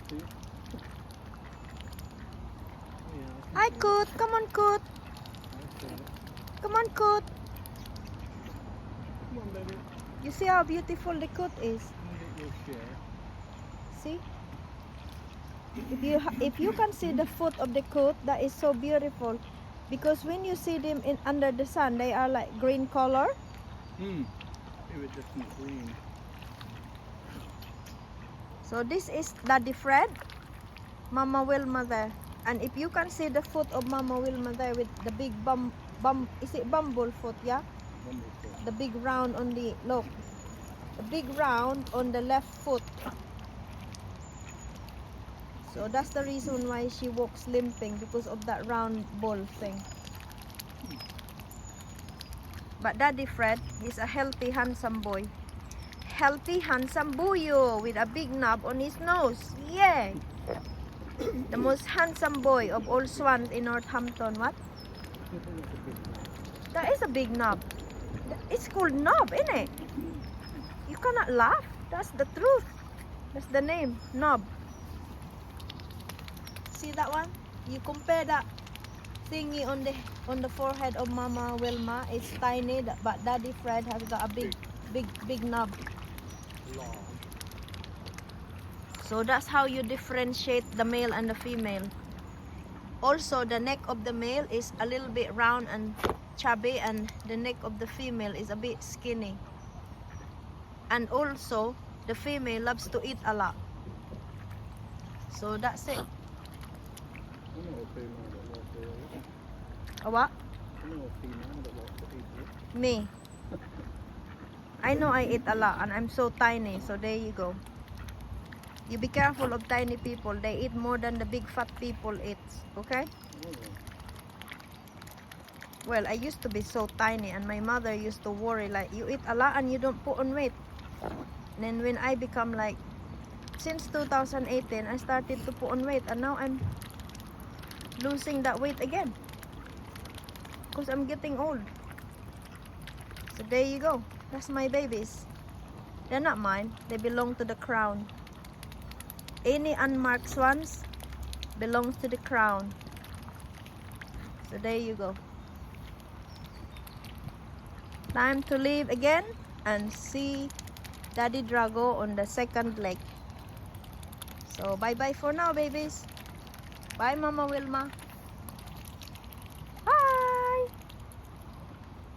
see. Yeah, Hi, Coot. Come on, Coot. okay. Come on, Coot. Come on, baby. You see how beautiful the coot is? Let me get your share. See? If you can see the foot of the coot, that is so beautiful. Because when you see them under the sun, they are like green color. Iridescent green. So this is Daddy Fred, Mama Wilma there. And if you can see the foot of Mama Wilma there with the big is it bumble foot, yeah? Wonderful. The big round on the, look. The big round on the left foot. So that's the reason why she walks limping, because of that round ball thing. But Daddy Fred is a healthy, handsome boy. Healthy, handsome boyo with a big knob on his nose. Yay! The most handsome boy of all swans in Northampton. What? I think that's a big one. That is a big knob. It's called knob, isn't it? You cannot laugh. That's the truth. That's the name, knob. See that one? You compare that thingy on the forehead of Mama Wilma. It's tiny, but Daddy Fred has got a big knob. Large. So that's how you differentiate the male and the female. Also, the neck of the male is a little bit round and chubby, and the neck of the female is a bit skinny. And also, the female loves to eat a lot. So that's it. I know a female that likes to eat. A what? I know a female that likes to eat. Me. I know I eat a lot, and I'm so tiny, so there you go. You be careful of tiny people. They eat more than the big fat people eat, okay? Oh. Well, I used to be so tiny, and my mother used to worry, like, you eat a lot and you don't put on weight. And then when I become like, since 2018, I started to put on weight, and now I'm losing that weight again. Because I'm getting old. So there you go. That's my babies. They're not mine. They belong to the crown. Any unmarked swans belongs to the crown. So there you go. Time to leave again and see Daddy Drago on the second leg. So bye bye for now, babies. Bye, Mama Wilma.